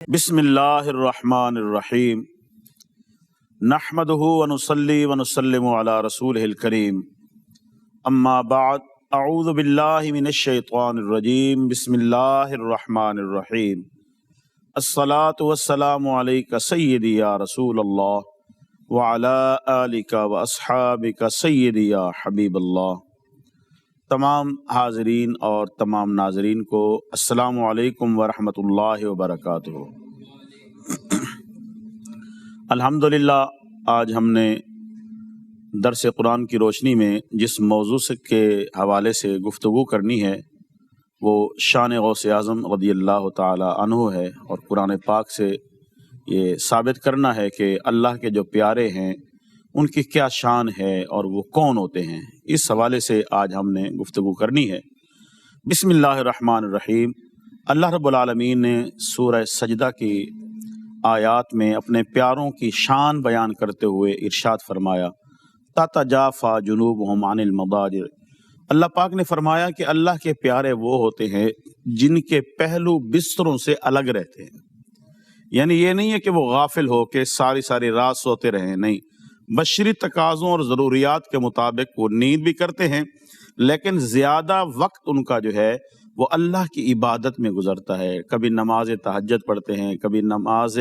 بسم اللہ الرحمن الرحیم نحمدہ ونصلی ونسلم علی رسولہ الکریم اما بعد اعوذ باللہ من الشیطان الرجیم بسم اللہ الرحمن الرحیم الصلاة والسلام علیک سیدی یا رسول اللہ وعلی آلک واصحابک سیدی یا حبیب اللہ۔ تمام حاضرین اور تمام ناظرین کو السلام علیکم ورحمۃ اللہ وبرکاتہ۔ الحمدللہ آج ہم نے درس قرآن کی روشنی میں جس موضوع کے حوالے سے گفتگو کرنی ہے وہ شان غوث اعظم رضی اللہ تعالی عنہ ہے، اور قرآن پاک سے یہ ثابت کرنا ہے کہ اللہ کے جو پیارے ہیں ان کی کیا شان ہے اور وہ کون ہوتے ہیں۔ اس حوالے سے آج ہم نے گفتگو کرنی ہے۔ بسم اللہ الرحمن الرحیم۔ اللہ رب العالمین نے سورہ سجدہ کی آیات میں اپنے پیاروں کی شان بیان کرتے ہوئے ارشاد فرمایا تتجافی جنوبہم عن المضاجع۔ اللہ پاک نے فرمایا کہ اللہ کے پیارے وہ ہوتے ہیں جن کے پہلو بستروں سے الگ رہتے ہیں۔ یعنی یہ نہیں ہے کہ وہ غافل ہو کے ساری رات سوتے رہیں، نہیں، بشری تقاضوں اور ضروریات کے مطابق وہ نیند بھی کرتے ہیں، لیکن زیادہ وقت ان کا جو ہے وہ اللہ کی عبادت میں گزرتا ہے۔ کبھی نماز تہجد پڑھتے ہیں، کبھی نماز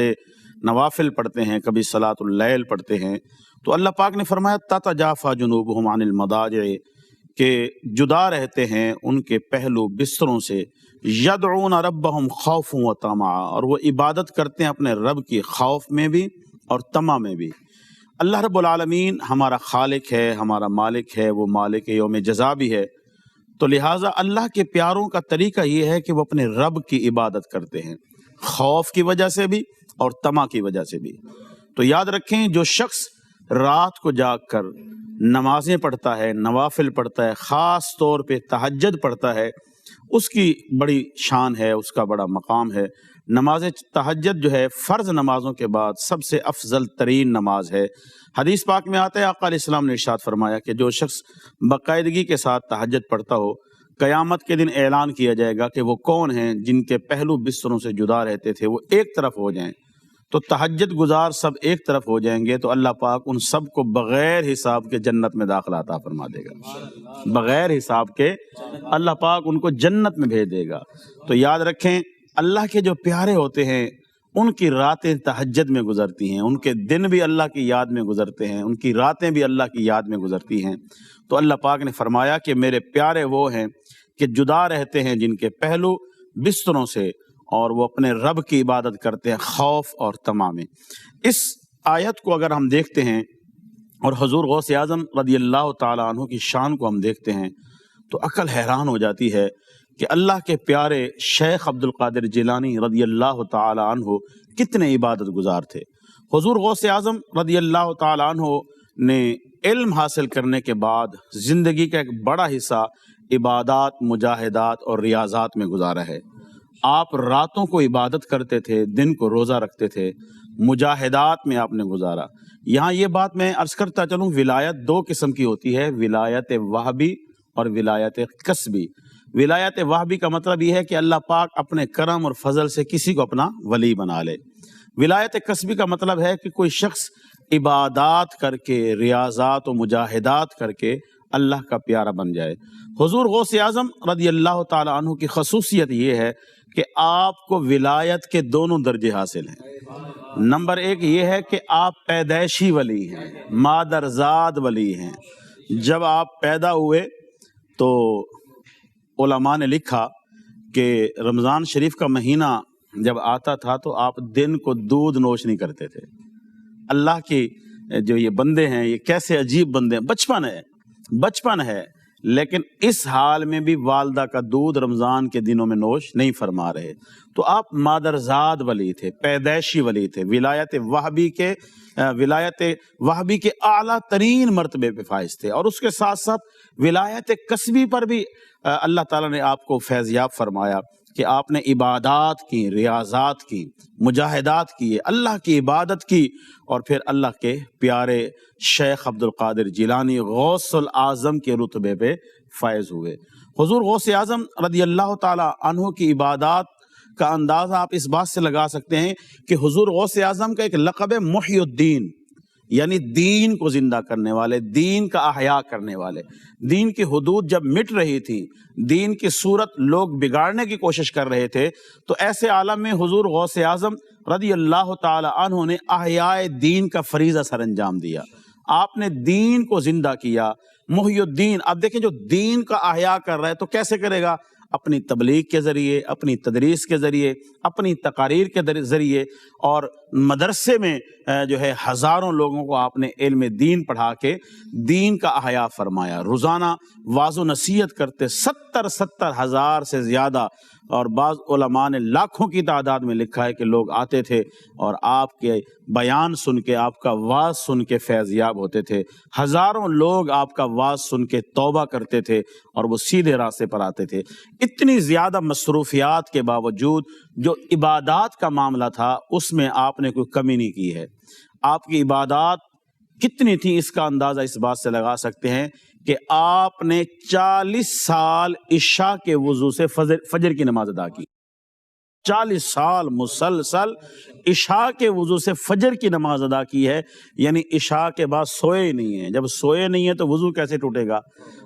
نوافل پڑھتے ہیں، کبھی صلاۃ اللیل پڑھتے ہیں۔ تو اللہ پاک نے فرمایا تتجافی جنوبہم عن المضاجع کہ جدا رہتے ہیں ان کے پہلو بستروں سے، یدعون ربہم خوفا وطمعا، اور وہ عبادت کرتے ہیں اپنے رب کی خوف میں بھی اور طمع میں بھی۔ اللہ رب العالمین ہمارا خالق ہے، ہمارا مالک ہے، وہ مالک یوم جزا بھی ہے، تو لہٰذا اللہ کے پیاروں کا طریقہ یہ ہے کہ وہ اپنے رب کی عبادت کرتے ہیں، خوف کی وجہ سے بھی اور طمع کی وجہ سے بھی۔ تو یاد رکھیں جو شخص رات کو جاگ کر نمازیں پڑھتا ہے، نوافل پڑھتا ہے، خاص طور پہ تہجد پڑھتا ہے، اس کی بڑی شان ہے، اس کا بڑا مقام ہے۔ نماز تہجد جو ہے فرض نمازوں کے بعد سب سے افضل ترین نماز ہے۔ حدیث پاک میں آتا ہے آقا علیہ السلام نے ارشاد فرمایا کہ جو شخص باقاعدگی کے ساتھ تہجد پڑھتا ہو، قیامت کے دن اعلان کیا جائے گا کہ وہ کون ہیں جن کے پہلو بستروں سے جدا رہتے تھے، وہ ایک طرف ہو جائیں۔ تو تہجد گزار سب ایک طرف ہو جائیں گے تو اللہ پاک ان سب کو بغیر حساب کے جنت میں داخلہ عطا فرما دے گا، بغیر حساب کے اللہ پاک ان کو جنت میں بھیج دے گا۔ تو یاد رکھیں اللہ کے جو پیارے ہوتے ہیں ان کی راتیں تہجد میں گزرتی ہیں، ان کے دن بھی اللہ کی یاد میں گزرتے ہیں، ان کی راتیں بھی اللہ کی یاد میں گزرتی ہیں۔ تو اللہ پاک نے فرمایا کہ میرے پیارے وہ ہیں کہ جدا رہتے ہیں جن کے پہلو بستروں سے، اور وہ اپنے رب کی عبادت کرتے ہیں خوف اور طمع میں۔ اس آیت کو اگر ہم دیکھتے ہیں اور حضور غوث اعظم رضی اللہ تعالی عنہ کی شان کو ہم دیکھتے ہیں تو عقل حیران ہو جاتی ہے کہ اللہ کے پیارے شیخ عبد القادر جیلانی رضی اللہ تعالی عنہ کتنے عبادت گزار تھے۔ حضور غوث اعظم رضی اللہ تعالی عنہ نے علم حاصل کرنے کے بعد زندگی کا ایک بڑا حصہ عبادات، مجاہدات اور ریاضات میں گزارا ہے۔ آپ راتوں کو عبادت کرتے تھے، دن کو روزہ رکھتے تھے، مجاہدات میں آپ نے گزارا۔ یہاں یہ بات میں عرض کرتا چلوں، ولایت دو قسم کی ہوتی ہے، ولایت وہبی اور ولایت قصبی۔ ولایت وہبی کا مطلب یہ ہے کہ اللہ پاک اپنے کرم اور فضل سے کسی کو اپنا ولی بنا لے۔ ولایت قصبی کا مطلب ہے کہ کوئی شخص عبادات کر کے، ریاضات و مجاہدات کر کے اللہ کا پیارا بن جائے۔ حضور غوث اعظم رضی اللہ تعالی عنہ کی خصوصیت یہ ہے کہ آپ کو ولایت کے دونوں درجے حاصل ہیں۔ نمبر ایک یہ ہے کہ آپ پیدائشی ولی ہیں، مادرزاد ولی ہیں۔ جب آپ پیدا ہوئے تو علماء نے لکھا کہ رمضان شریف کا مہینہ جب آتا تھا تو آپ دن کو دودھ نوش نہیں کرتے تھے۔ اللہ کی جو یہ بندے ہیں یہ کیسے عجیب بندے ہیں، بچپن ہے لیکن اس حال میں بھی والدہ کا دودھ رمضان کے دنوں میں نوش نہیں فرما رہے۔ تو آپ مادرزاد ولی تھے، پیدائشی ولی تھے، ولایت وہبی کے اعلیٰ ترین مرتبے پہ فائز تھے۔ اور اس کے ساتھ ساتھ ولایت قصبی پر بھی اللہ تعالیٰ نے آپ کو فیضیاب فرمایا کہ آپ نے عبادات کی، ریاضات کی، مجاہدات کی، اللہ کی عبادت کی، اور پھر اللہ کے پیارے شیخ عبد القادر جیلانی غوث العظم کے رتبے پہ فائز ہوئے۔ حضور غوث اعظم رضی اللہ تعالی عنہ کی عبادات کا اندازہ آپ اس بات سے لگا سکتے ہیں کہ حضور غوث اعظم کا ایک لقب ہے محی الدین، یعنی دین کو زندہ کرنے والے، دین کا احیاء کرنے والے۔ دین کی حدود جب مٹ رہی تھی، دین کی صورت لوگ بگاڑنے کی کوشش کر رہے تھے، تو ایسے عالم میں حضور غوث اعظم رضی اللہ تعالی عنہ نے احیاء دین کا فریضہ سر انجام دیا۔ آپ نے دین کو زندہ کیا، محی الدین۔ اب دیکھیں جو دین کا احیاء کر رہا ہے تو کیسے کرے گا؟ اپنی تبلیغ کے ذریعے، اپنی تدریس کے ذریعے، اپنی تقاریر کے ذریعے، اور مدرسے میں جو ہے ہزاروں لوگوں کو آپ نے علم دین پڑھا کے دین کا احیاء فرمایا۔ روزانہ واعظ و نصیحت کرتے 70 ہزار سے زیادہ، اور بعض علماء نے لاکھوں کی تعداد میں لکھا ہے کہ لوگ آتے تھے اور آپ کے بیان سن کے، آپ کا واعظ سن کے فیض یاب ہوتے تھے۔ ہزاروں لوگ آپ کا واعظ سن کے توبہ کرتے تھے اور وہ سیدھے راستے پر آتے تھے۔ اتنی زیادہ مصروفیات کے باوجود جو عبادات کا معاملہ تھا اس میں آپ نے کوئی کمی نہیں کی ہے۔ آپ کی عبادات کتنی تھی اس کا اندازہ اس بات سے لگا سکتے ہیں کہ آپ نے 40 سال عشاء کے وضو سے فجر کی نماز ادا کی۔ 40 سال مسلسل عشاء کے وضو سے فجر کی نماز ادا کی ہے، یعنی عشاء کے بعد سوئے ہی نہیں ہیں۔ جب سوئے نہیں ہیں تو وضو کیسے ٹوٹے گا؟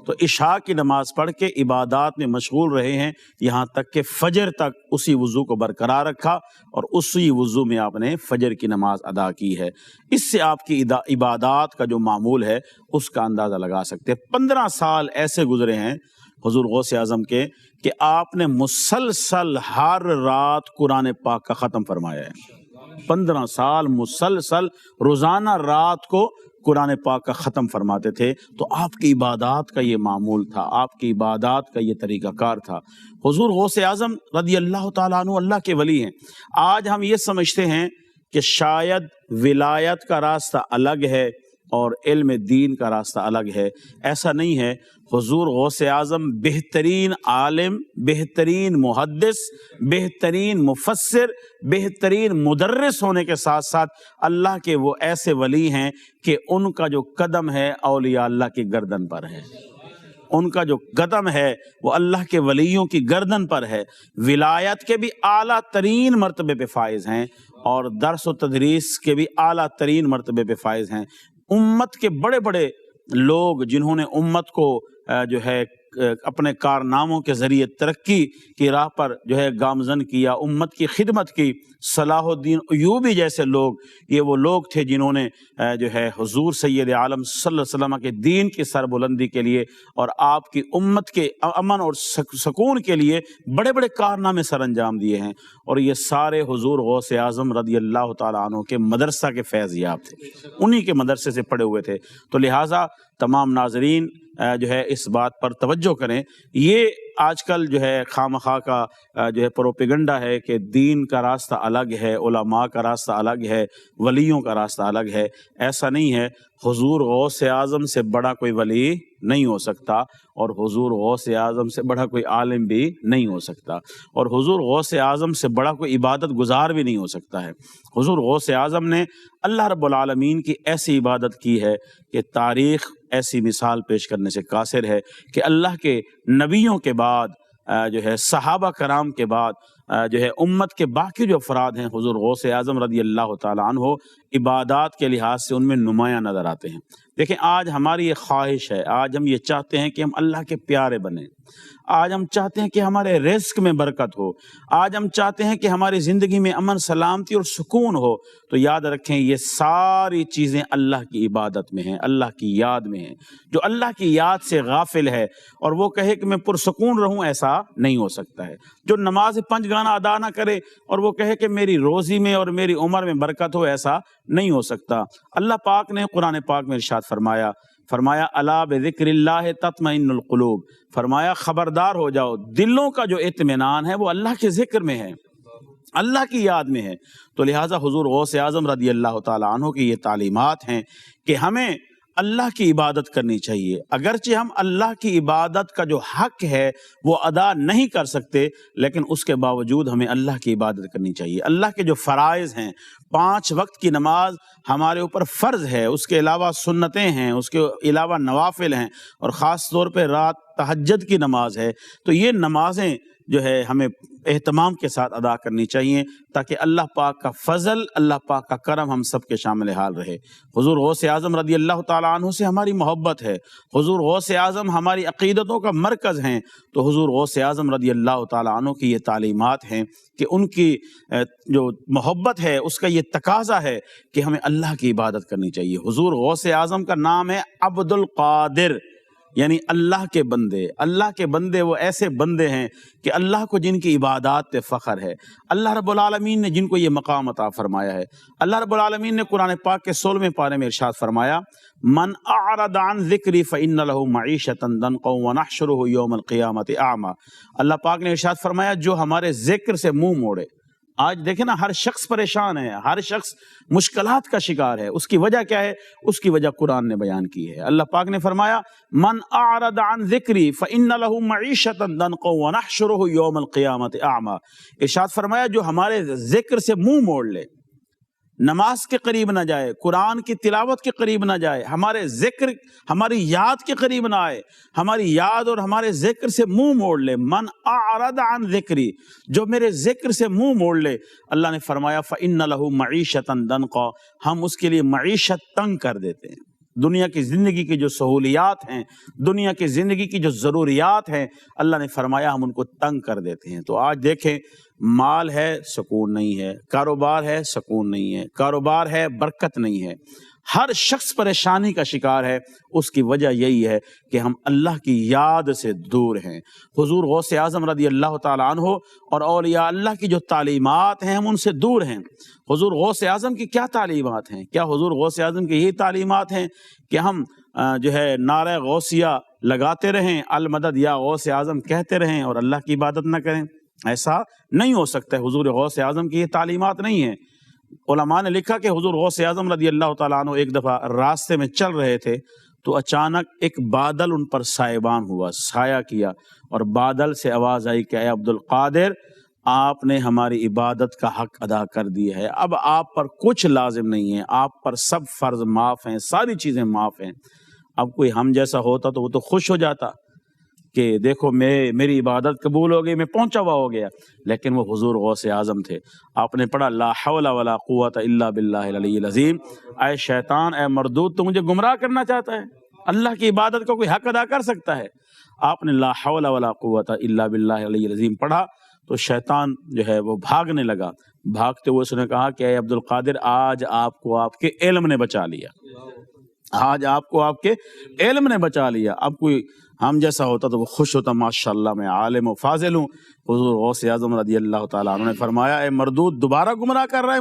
تو عشاء کی نماز پڑھ کے عبادات میں مشغول رہے ہیں، یہاں تک کہ فجر تک اسی وضو کو برقرار رکھا اور اسی وضو میں آپ نے فجر کی نماز ادا کی ہے۔ اس سے آپ کی عبادات کا جو معمول ہے اس کا اندازہ لگا سکتے ہیں۔ 15 سال ایسے گزرے ہیں حضور غوث اعظم کے کہ آپ نے مسلسل ہر رات قرآن پاک کا ختم فرمایا ہے۔ 15 سال مسلسل روزانہ رات کو قرآن پاک کا ختم فرماتے تھے۔ تو آپ کی عبادات کا یہ معمول تھا، آپ کی عبادات کا یہ طریقہ کار تھا۔ حضور غوث اعظم رضی اللہ تعالیٰ عنہ اللہ کے ولی ہیں۔ آج ہم یہ سمجھتے ہیں کہ شاید ولایت کا راستہ الگ ہے اور علم دین کا راستہ الگ ہے۔ ایسا نہیں ہے۔ حضور غوث اعظم بہترین عالم، بہترین محدث، بہترین مفسر، بہترین مدرس ہونے کے ساتھ ساتھ اللہ کے وہ ایسے ولی ہیں کہ ان کا جو قدم ہے اولیاء اللہ کی گردن پر ہے۔ ان کا جو قدم ہے وہ اللہ کے ولیوں کی گردن پر ہے۔ ولایت کے بھی اعلیٰ ترین مرتبے پہ فائز ہیں اور درس و تدریس کے بھی اعلیٰ ترین مرتبے پہ فائز ہیں۔ امت کے بڑے بڑے لوگ جنہوں نے امت کو جو ہے اپنے کارناموں کے ذریعے ترقی کی راہ پر جو ہے گامزن کیا، امت کی خدمت کی، صلاح الدین ایوبی جیسے لوگ، یہ وہ لوگ تھے جنہوں نے جو ہے حضور سید عالم صلی اللہ علیہ وسلم کے دین کی سربلندی کے لیے اور آپ کی امت کے امن اور سکون کے لیے بڑے بڑے کارنامے سر انجام دیے ہیں، اور یہ سارے حضور غوث اعظم رضی اللہ تعالیٰ عنہ کے مدرسہ کے فیض یاب تھے، انہی کے مدرسے سے پڑھے ہوئے تھے۔ تو لہٰذا تمام ناظرین جو ہے اس بات پر توجہ کریں۔ یہ آج کل جو ہے خواہ کا جو ہے پروپیگنڈا ہے کہ دین کا راستہ الگ ہے، علماء کا راستہ الگ ہے، ولیوں کا راستہ الگ ہے۔ ایسا نہیں ہے۔ حضور غوث اعظم سے بڑا کوئی ولی نہیں ہو سکتا، اور حضور غوث اعظم سے بڑا کوئی عالم بھی نہیں ہو سکتا، اور حضور غوث اعظم سے بڑا کوئی عبادت گزار بھی نہیں ہو سکتا ہے۔ حضور غوث اعظم نے اللہ رب العالمین کی ایسی عبادت کی ہے کہ تاریخ ایسی مثال پیش کرنے سے قاصر ہے کہ اللہ کے نبیوں کے بعد جو ہے صحابہ کرام کے بعد جو ہے امت کے باقی جو افراد ہیں حضور غوث اعظم رضی اللہ تعالیٰ عنہ عبادات کے لحاظ سے ان میں نمایاں نظر آتے ہیں۔ دیکھیں آج ہماری یہ خواہش ہے، آج ہم یہ چاہتے ہیں کہ ہم اللہ کے پیارے بنیں، آج ہم چاہتے ہیں کہ ہمارے رزق میں برکت ہو، آج ہم چاہتے ہیں کہ ہماری زندگی میں امن سلامتی اور سکون ہو۔ تو یاد رکھیں یہ ساری چیزیں اللہ کی عبادت میں ہیں، اللہ کی یاد میں ہیں۔ جو اللہ کی یاد سے غافل ہے اور وہ کہے کہ میں پرسکون رہوں، ایسا نہیں ہو سکتا ہے۔ جو نماز 5 گانا ادا نہ کرے اور وہ کہے کہ میری روزی میں اور میری عمر میں برکت ہو، ایسا نہیں ہو سکتا۔ اللہ پاک نے قرآن پاک میں ارشاد فرمایا الا بذکر اللہ تطمئن القلوب، فرمایا خبردار ہو جاؤ، دلوں کا جو اطمینان ہے وہ اللہ کے ذکر میں ہے، اللہ کی یاد میں ہے۔ تو لہٰذا حضور غوث اعظم رضی اللہ تعالیٰ عنہ کی یہ تعلیمات ہیں کہ ہمیں اللہ کی عبادت کرنی چاہیے، اگرچہ ہم اللہ کی عبادت کا جو حق ہے وہ ادا نہیں کر سکتے، لیکن اس کے باوجود ہمیں اللہ کی عبادت کرنی چاہیے۔ اللہ کے جو فرائض ہیں، 5 وقت کی نماز ہمارے اوپر فرض ہے، اس کے علاوہ سنتیں ہیں، اس کے علاوہ نوافل ہیں، اور خاص طور پہ رات تہجد کی نماز ہے۔ تو یہ نمازیں جو ہے ہمیں اہتمام کے ساتھ ادا کرنی چاہیے، تاکہ اللہ پاک کا فضل، اللہ پاک کا کرم ہم سب کے شامل حال رہے۔ حضور غوث اعظم رضی اللہ تعالیٰ عنہ سے ہماری محبت ہے، حضور غوث اعظم ہماری عقیدتوں کا مرکز ہیں، تو حضور غوث اعظم رضی اللہ تعالیٰ عنہ کی یہ تعلیمات ہیں کہ ان کی جو محبت ہے اس کا یہ تقاضا ہے کہ ہمیں اللہ کی عبادت کرنی چاہیے۔ حضور غوث اعظم کا نام ہے عبد القادر، یعنی اللہ کے بندے۔ اللہ کے بندے وہ ایسے بندے ہیں کہ اللہ کو جن کی عبادات پہ فخر ہے، اللہ رب العالمین نے جن کو یہ مقام عطا فرمایا ہے۔ اللہ رب العالمین نے قرآن پاک کے 16ویں پارے میں ارشاد فرمایا، من اعرض عن ذکری فإن له معیشۃ ضنکا ونحشرہ یوم القیامۃ اعمی۔ اللہ پاک نے ارشاد فرمایا جو ہمارے ذکر سے منہ موڑے۔ آج دیکھیں نا، ہر شخص پریشان ہے، ہر شخص مشکلات کا شکار ہے۔ اس کی وجہ کیا ہے؟ اس کی وجہ قرآن نے بیان کی ہے۔ اللہ پاک نے فرمایا، من اعرض عن ذکری فإن له معیشۃ ضنکا ونحشرہ یوم القیامۃ اعمی۔ ارشاد فرمایا جو ہمارے ذکر سے منہ موڑ لے، نماز کے قریب نہ جائے، قرآن کی تلاوت کے قریب نہ جائے، ہمارے ذکر، ہماری یاد کے قریب نہ آئے، ہماری یاد اور ہمارے ذکر سے منہ موڑ لے، من اعرض عن ذکری، جو میرے ذکر سے منہ موڑ لے، اللہ نے فرمایا فإن له معیشۃ ضنکا، ہم اس کے لیے معیشت تنگ کر دیتے ہیں۔ دنیا کی زندگی کی جو سہولیات ہیں، دنیا کی زندگی کی جو ضروریات ہیں، اللہ نے فرمایا ہم ان کو تنگ کر دیتے ہیں۔ تو آج دیکھیں، مال ہے سکون نہیں ہے، کاروبار ہے سکون نہیں ہے، کاروبار ہے برکت نہیں ہے، ہر شخص پریشانی کا شکار ہے۔ اس کی وجہ یہی ہے کہ ہم اللہ کی یاد سے دور ہیں۔ حضور غوث اعظم رضی اللہ تعالیٰ عنہ اور اولیاء اللہ کی جو تعلیمات ہیں ہم ان سے دور ہیں۔ حضور غوث اعظم کی کیا تعلیمات ہیں؟ کیا حضور غوث اعظم کی یہی تعلیمات ہیں کہ ہم جو ہے نعرہ غوثیہ لگاتے رہیں، المدد یا غوث اعظم کہتے رہیں اور اللہ کی عبادت نہ کریں؟ ایسا نہیں ہو سکتا ہے۔ حضور غوث اعظم کی یہ تعلیمات نہیں ہیں۔ علماء نے لکھا کہ حضور غوث اعظم رضی اللہ تعالیٰ عنہ ایک دفعہ راستے میں چل رہے تھے تو اچانک ایک بادل ان پر سائبان ہوا، سایہ کیا، اور بادل سے آواز آئی کہ اے عبد القادر، آپ نے ہماری عبادت کا حق ادا کر دیا ہے، اب آپ پر کچھ لازم نہیں ہے، آپ پر سب فرض معاف ہیں، ساری چیزیں معاف ہیں۔ اب کوئی ہم جیسا ہوتا تو وہ تو خوش ہو جاتا کہ دیکھو میری عبادت قبول ہو گئی، میں پہنچا ہوا ہو گیا، لیکن وہ حضور غوث اعظم تھے۔ آپ نے پڑھا لا حول ولا قوت الا باللہ العلی العظیم، اے شیطان، اے مردود، تو مجھے گمراہ کرنا چاہتا ہے؟ اللہ کی عبادت کا کوئی حق ادا کر سکتا ہے؟ آپ نے لا حول ولا قوت الا باللہ العلی العظیم پڑھا تو شیطان جو ہے وہ بھاگنے لگا۔ بھاگتے ہوئے اس نے کہا کہ اے عبد القادر، آج آپ کو آپ کے علم نے بچا لیا، آج آپ کو آپ کے علم نے بچا لیا۔ اب کوئی ہم جیسا ہوتا تو وہ خوش ہوتا، ماشاءاللہ میں عالم و فاضل ہوں۔ حضور غوث اعظم رضی اللہ تعالیٰ عنہ نے فرمایا، اے مردود، دوبارہ گمراہ کر رہا ہے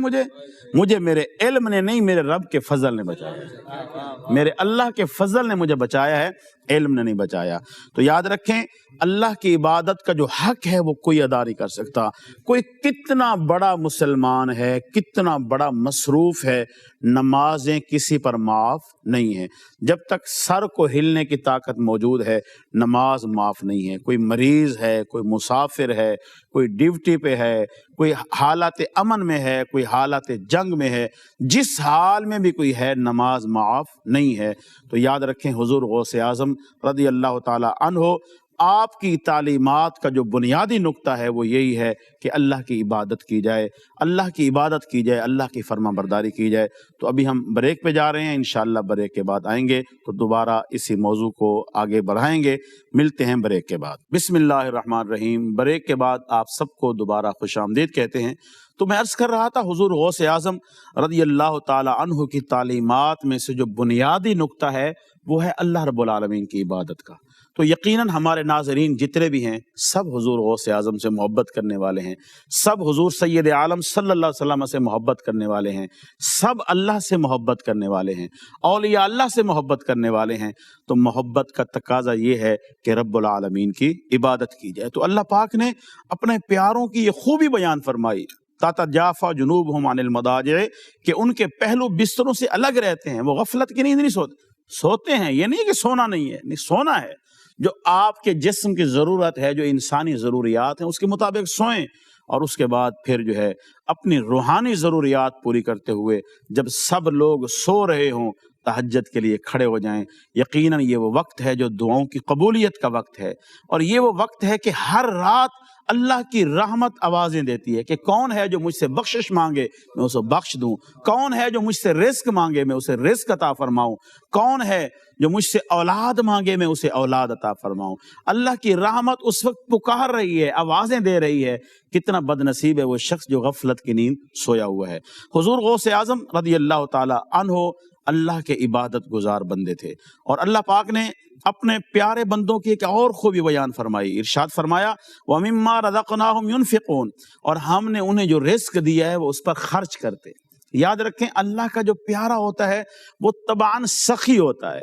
مجھے میرے علم نے نہیں، میرے رب کے فضل نے بچایا، میرے اللہ کے فضل نے مجھے بچایا ہے، علم نے نہیں بچایا۔ تو یاد رکھیں، اللہ کی عبادت کا جو حق ہے وہ کوئی ادا نہیں کر سکتا۔ کوئی کتنا بڑا مسلمان ہے، کتنا بڑا مصروف ہے، نمازیں کسی پر معاف نہیں ہیں۔ جب تک سر کو ہلنے کی طاقت موجود ہے، نماز معاف نہیں ہے۔ کوئی مریض ہے، کوئی مسافر ہے، کوئی ڈیوٹی پہ ہے، کوئی حالات امن میں ہے، کوئی حالات جنگ میں ہے، جس حال میں بھی کوئی ہے، نماز معاف نہیں ہے۔ تو یاد رکھیں، حضور غوث اعظم رضی اللہ تعالی عنہ، آپ کی تعلیمات کا جو بنیادی نقطہ ہے وہ یہی ہے کہ اللہ کی عبادت کی جائے، اللہ کی عبادت کی جائے، اللہ کی فرما برداری کی جائے۔ تو ابھی ہم بریک پہ جا رہے ہیں، انشاءاللہ بریک کے بعد آئیں گے تو دوبارہ اسی موضوع کو آگے بڑھائیں گے۔ ملتے ہیں بریک کے بعد۔ بسم اللہ الرحمن الرحیم۔ بریک کے بعد آپ سب کو دوبارہ خوش آمدید کہتے ہیں۔ تو میں عرض کر رہا تھا، حضور غوث اعظم رضی اللہ تعالی عنہ کی تعلیمات میں سے جو بنیادی نقطہ ہے وہ ہے اللہ رب العالمین کی عبادت کا۔ تو یقیناً ہمارے ناظرین جتنے بھی ہیں سب حضور غوث اعظم سے محبت کرنے والے ہیں، سب حضور سید عالم صلی اللہ علیہ وسلم سے محبت کرنے والے ہیں، سب اللہ سے محبت کرنے والے ہیں، اولیاء اللہ سے محبت کرنے والے ہیں۔ تو محبت کا تقاضا یہ ہے کہ رب العالمین کی عبادت کی جائے۔ تو اللہ پاک نے اپنے پیاروں کی یہ خوبی بیان فرمائی، تتجافی جنوبہم عن المضاجع، کہ ان کے پہلو بستروں سے الگ رہتے ہیں، وہ غفلت کی نیند نہیں سوتے ہیں۔ یہ نہیں کہ سونا نہیں ہے، نہیں، سونا ہے، جو آپ کے جسم کی ضرورت ہے، جو انسانی ضروریات ہیں اس کے مطابق سوئیں، اور اس کے بعد پھر جو ہے اپنی روحانی ضروریات پوری کرتے ہوئے جب سب لوگ سو رہے ہوں تہجد کے لیے کھڑے ہو جائیں۔ یقیناً یہ وہ وقت ہے جو دعاؤں کی قبولیت کا وقت ہے، اور یہ وہ وقت ہے کہ ہر رات اللہ کی رحمت آوازیں دیتی ہے کہ کون ہے جو مجھ سے بخشش مانگے میں اسے بخش دوں، کون ہے جو مجھ سے رزق مانگے میں اسے رزق عطا فرماؤں، کون ہے جو مجھ سے اولاد مانگے میں اسے اولاد عطا فرماؤں۔ اللہ کی رحمت اس وقت پکار رہی ہے، آوازیں دے رہی ہے۔ کتنا بد نصیب ہے وہ شخص جو غفلت کی نیند سویا ہوا ہے۔ حضور غوث اعظم رضی اللہ تعالی عنہ اللہ کے عبادت گزار بندے تھے، اور اللہ پاک نے اپنے پیارے بندوں کی ایک اور خوبی بیان فرمائی، ارشاد فرمایا وَمِمَّا رَزَقْنَاهُمْ يُنْفِقُونَ، اور ہم نے انہیں جو رزق دیا ہے وہ اس پر خرچ کرتے۔ یاد رکھیں اللہ کا جو پیارا ہوتا ہے وہ طبعاً سخی ہوتا ہے،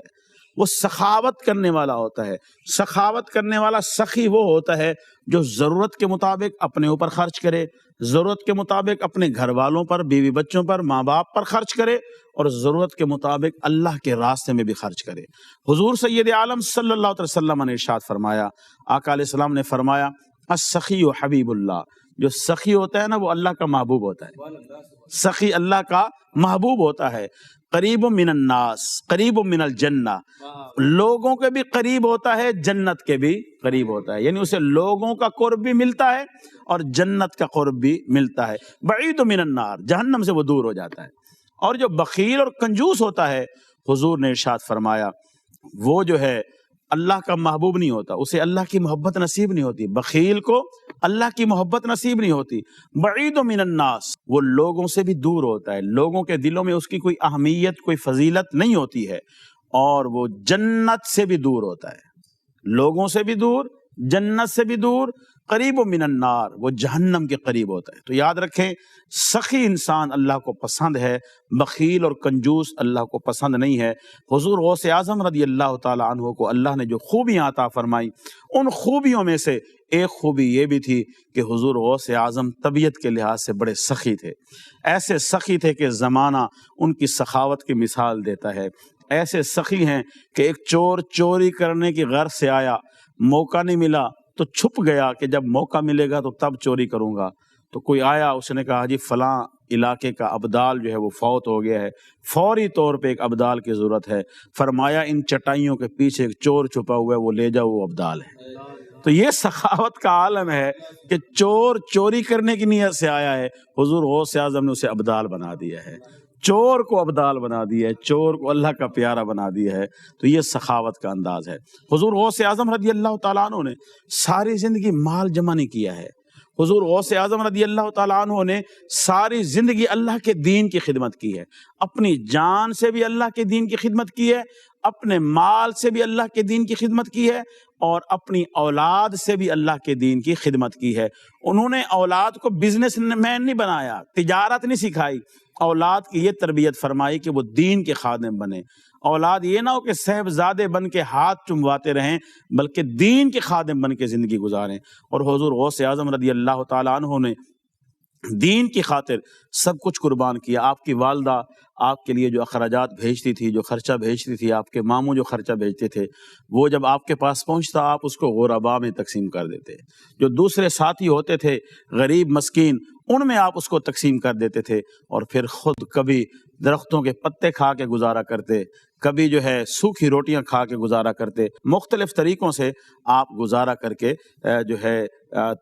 وہ سخاوت کرنے والا ہوتا ہے۔ سخاوت کرنے والا سخی وہ ہوتا ہے جو ضرورت کے مطابق اپنے اوپر خرچ کرے، ضرورت کے مطابق اپنے گھر والوں پر، بیوی بچوں پر، ماں باپ پر خرچ کرے، اور ضرورت کے مطابق اللہ کے راستے میں بھی خرچ کرے۔ حضور سید عالم صلی اللہ علیہ وسلم نے ارشاد فرمایا، آقا علیہ السلام نے فرمایا السخی حبیب اللہ، جو سخی ہوتا ہے نا وہ اللہ کا محبوب ہوتا ہے۔ سخی اللہ کا محبوب ہوتا ہے۔ قریب من الناس قریب من الجنہ، لوگوں کے بھی قریب ہوتا ہے، جنت کے بھی قریب ہوتا ہے، یعنی اسے لوگوں کا قرب بھی ملتا ہے اور جنت کا قرب بھی ملتا ہے۔ بعید من النار، جہنم سے وہ دور ہو جاتا ہے۔ اور جو بخیل اور کنجوس ہوتا ہے، حضور نے ارشاد فرمایا وہ جو ہے اللہ کا محبوب نہیں ہوتا، اسے اللہ کی محبت نصیب نہیں ہوتی۔ بخیل کو اللہ کی محبت نصیب نہیں ہوتی۔ بعید من الناس، وہ لوگوں سے بھی دور ہوتا ہے، لوگوں کے دلوں میں اس کی کوئی اہمیت، کوئی فضیلت نہیں ہوتی ہے، اور وہ جنت سے بھی دور ہوتا ہے، لوگوں سے بھی دور، جنت سے بھی دور۔ قریب من النار، وہ جہنم کے قریب ہوتا ہے۔ تو یاد رکھیں سخی انسان اللہ کو پسند ہے، بخیل اور کنجوس اللہ کو پسند نہیں ہے۔ حضور غوث اعظم رضی اللہ تعالی عنہ کو اللہ نے جو خوبیاں عطا فرمائی، ان خوبیوں میں سے ایک خوبی یہ بھی تھی کہ حضور غوث اعظم طبیعت کے لحاظ سے بڑے سخی تھے۔ ایسے سخی تھے کہ زمانہ ان کی سخاوت کی مثال دیتا ہے۔ ایسے سخی ہیں کہ ایک چور چوری کرنے کی غرض سے آیا، موقع نہیں ملا تو چھپ گیا کہ جب موقع ملے گا تو تب چوری کروں گا۔ تو کوئی آیا، اس نے کہا جی فلاں علاقے کا ابدال جو ہے وہ فوت ہو گیا ہے، فوری طور پہ ایک ابدال کی ضرورت ہے۔ فرمایا ان چٹائیوں کے پیچھے ایک چور چھپا ہوا ہے، وہ لے جاؤ، وہ ابدال ہے۔ تو یہ سخاوت کا عالم ہے کہ چور چوری کرنے کی نیت سے آیا ہے، حضور غوث اعظم نے اسے ابدال بنا دیا ہے، چور کو ابدال بنا دیا ہے، چور کو اللہ کا پیارا بنا دیا ہے۔ تو یہ سخاوت کا انداز ہے۔ حضور غوث اعظم رضی اللہ تعالیٰ عنہ نے ساری زندگی مال جمع نہیں کیا ہے۔ حضور غوث اعظم رضی اللہ تعالیٰ عنہ نے ساری زندگی اللہ کے دین کی خدمت کی ہے، اپنی جان سے بھی اللہ کے دین کی خدمت کی ہے، اپنے مال سے بھی اللہ کے دین کی خدمت کی ہے، اور اپنی اولاد سے بھی اللہ کے دین کی خدمت کی ہے۔ انہوں نے اولاد کو بزنس مین نہیں بنایا، تجارت نہیں سکھائی، اولاد کی یہ تربیت فرمائی کہ وہ دین کے خادم بنے۔ اولاد یہ نہ ہو کہ صاحبزادے بن کے ہاتھ چمواتے رہیں، بلکہ دین کے خادم بن کے زندگی گزاریں۔ اور حضور غوث اعظم رضی اللہ تعالیٰ عنہ نے دین کی خاطر سب کچھ قربان کیا۔ آپ کی والدہ آپ کے لیے جو اخراجات بھیجتی تھی، جو خرچہ بھیجتی تھی، آپ کے ماموں جو خرچہ بھیجتے تھے، وہ جب آپ کے پاس پہنچتا آپ اس کو غرباء میں تقسیم کر دیتے۔ جو دوسرے ساتھی ہوتے تھے غریب مسکین، ان میں آپ اس کو تقسیم کر دیتے تھے، اور پھر خود کبھی درختوں کے پتے کھا کے گزارا کرتے، کبھی جو ہے سوکھی روٹیاں کھا کے گزارا کرتے۔ مختلف طریقوں سے آپ گزارا کر کے جو ہے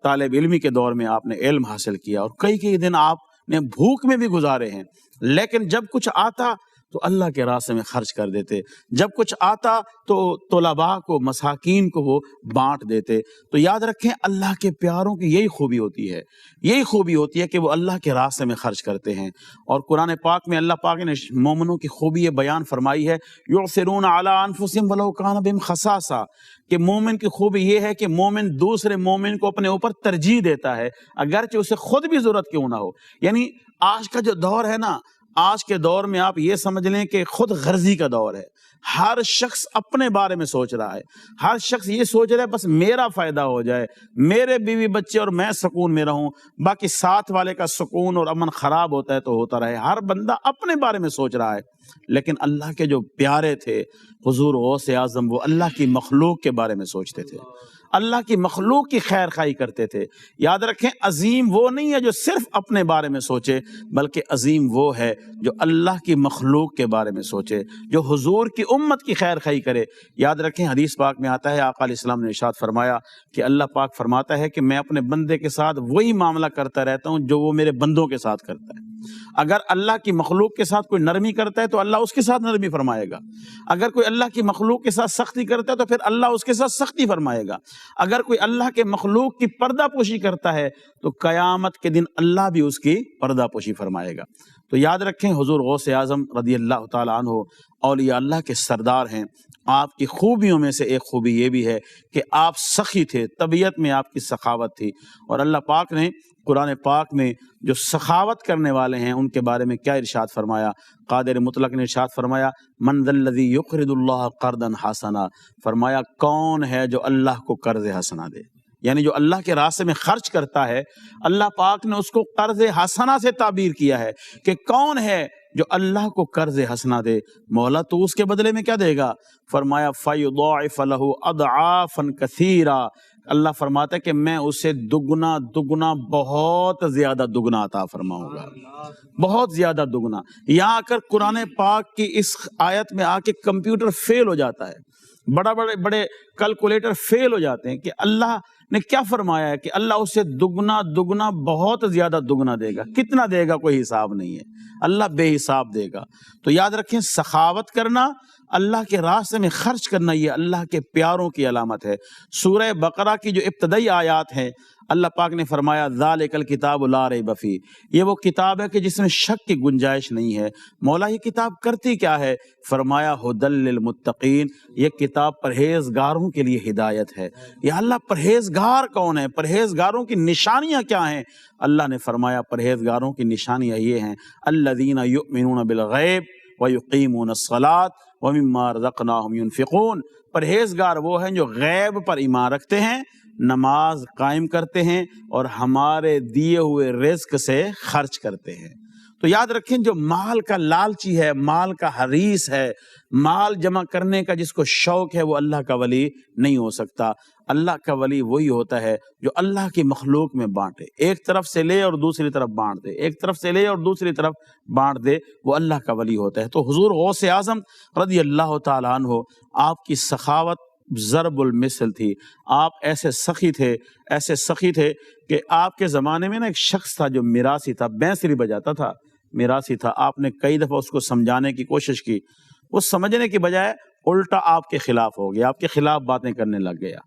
طالب علمی کے دور میں آپ نے علم حاصل کیا، اور کئی دن آپ نے بھوک میں بھی گزارے ہیں، لیکن جب کچھ آتا تو اللہ کے راستے میں خرچ کر دیتے، جب کچھ آتا تو طلباء کو، مساکین کو وہ بانٹ دیتے۔ تو یاد رکھیں اللہ کے پیاروں کی یہی خوبی ہوتی ہے، یہی خوبی ہوتی ہے کہ وہ اللہ کے راستے میں خرچ کرتے ہیں۔ اور قرآن پاک میں اللہ پاک نے مومنوں کی خوبی یہ بیان فرمائی ہے، یؤثرون علی انفسہم ولو کان بہم خصاصہ، کہ مومن کی خوبی یہ ہے کہ مومن دوسرے مومن کو اپنے اوپر ترجیح دیتا ہے، اگرچہ اسے خود بھی ضرورت کیوں نہ ہو۔ یعنی آج کا جو دور ہے نا، آج کے دور میں آپ یہ سمجھ لیں کہ خود غرضی کا دور ہے۔ ہر شخص اپنے بارے میں سوچ رہا ہے، ہر شخص یہ سوچ رہا ہے بس میرا فائدہ ہو جائے، میرے بیوی بچے اور میں سکون میں رہوں، باقی ساتھ والے کا سکون اور امن خراب ہوتا ہے تو ہوتا رہے۔ ہر بندہ اپنے بارے میں سوچ رہا ہے۔ لیکن اللہ کے جو پیارے تھے حضور غوث اعظم، وہ اللہ کی مخلوق کے بارے میں سوچتے تھے، اللہ کی مخلوق کی خیر خواہی کرتے تھے۔ یاد رکھیں عظیم وہ نہیں ہے جو صرف اپنے بارے میں سوچے، بلکہ عظیم وہ ہے جو اللہ کی مخلوق کے بارے میں سوچے، جو حضور کی امت کی خیر خواہی کرے۔ یاد رکھیں حدیث پاک میں آتا ہے، آقا علیہ السلام نے ارشاد فرمایا کہ اللہ پاک فرماتا ہے کہ میں اپنے بندے کے ساتھ وہی معاملہ کرتا رہتا ہوں جو وہ میرے بندوں کے ساتھ کرتا ہے۔ اگر اللہ کی مخلوق کے ساتھ کوئی نرمی کرتا ہے تو اللہ اس کے ساتھ نرمی فرمائے گا، اگر کوئی اللہ کی مخلوق کے ساتھ سختی کرتا ہے تو پھر اللہ اس کے ساتھ سختی فرمائے گا، اگر کوئی اللہ کے مخلوق کی پردہ پوشی کرتا ہے تو قیامت کے دن اللہ بھی اس کی پردہ پوشی فرمائے گا۔ تو یاد رکھیں حضور غوث اعظم رضی اللہ تعالی عنہ اولیاء اللہ کے سردار ہیں۔ آپ کی خوبیوں میں سے ایک خوبی یہ بھی ہے کہ آپ سخی تھے، طبیعت میں آپ کی سخاوت تھی، اور اللہ پاک نے قرآن پاک میں جو سخاوت کرنے والے ہیں ان کے بارے میں کیا ارشاد فرمایا؟ قادر مطلق نے ارشاد فرمایا من ذا الذی یقرض اللہ قرضا حسنا، فرمایا کون ہے جو اللہ کو قرض حسنا دے، یعنی جو اللہ کے راستے میں خرچ کرتا ہے، اللہ پاک نے اس کو قرض حسنا سے تعبیر کیا ہے کہ کون ہے جو اللہ کو قرض حسنا دے، مولا تو اس کے بدلے میں کیا دے گا؟ فرمایا فَيُضَاعِفَ لَهُ أَضْعَافًا كَثِيرًا، اللہ فرماتا ہے کہ میں اسے دگنا دگنا بہت زیادہ دگنا عطا فرماؤں گا، بہت زیادہ دگنا۔ یہاں آ کر قرآن پاک کی اس آیت میں آ کے کمپیوٹر فیل ہو جاتا ہے، بڑے کیلکولیٹر فیل ہو جاتے ہیں کہ اللہ نے کیا فرمایا ہے کہ اللہ اسے دگنا دگنا بہت زیادہ دگنا دے گا۔ کتنا دے گا کوئی حساب نہیں ہے، اللہ بے حساب دے گا۔ تو یاد رکھیں سخاوت کرنا، اللہ کے راستے میں خرچ کرنا، یہ اللہ کے پیاروں کی علامت ہے۔ سورہ بقرہ کی جو ابتدائی آیات ہیں اللہ پاک نے فرمایا ذالک الکتاب لا ریب فیہ، یہ وہ کتاب ہے کہ جس میں شک کی گنجائش نہیں ہے۔ مولا یہ کتاب کرتی کیا ہے؟ فرمایا ھدی للمتقین، یہ کتاب پرہیزگاروں کے لیے ہدایت ہے۔ یا اللہ پرہیزگار کون ہے؟ پرہیزگاروں کی نشانیاں کیا ہیں؟ اللہ نے فرمایا پرہیزگاروں کی نشانیاں یہ ہیں الذین یؤمنون بالغیب ویقیمون الصلاۃ ومما رزقناہم ینفقون، پرہیزگار وہ ہیں جو غیب پر ایمان رکھتے ہیں، نماز قائم کرتے ہیں اور ہمارے دیے ہوئے رزق سے خرچ کرتے ہیں۔ تو یاد رکھیں جو مال کا لالچی ہے، مال کا حریص ہے، مال جمع کرنے کا جس کو شوق ہے، وہ اللہ کا ولی نہیں ہو سکتا۔ اللہ کا ولی وہی ہوتا ہے جو اللہ کی مخلوق میں بانٹے، ایک طرف سے لے اور دوسری طرف بانٹ دے، ایک طرف سے لے اور دوسری طرف بانٹ دے، وہ اللہ کا ولی ہوتا ہے۔ تو حضور غوث اعظم رضی اللہ تعالی عنہ، آپ کی سخاوت ضرب المثل تھی۔ آپ ایسے سخی تھے کہ آپ کے زمانے میں نا ایک شخص تھا جو میراثی تھا، بینسری بجاتا تھا، میراثی تھا۔ آپ نے کئی دفعہ اس کو سمجھانے کی کوشش کی، وہ سمجھنے کی بجائے الٹا آپ کے خلاف ہو گیا، آپ کے خلاف باتیں کرنے لگ گیا۔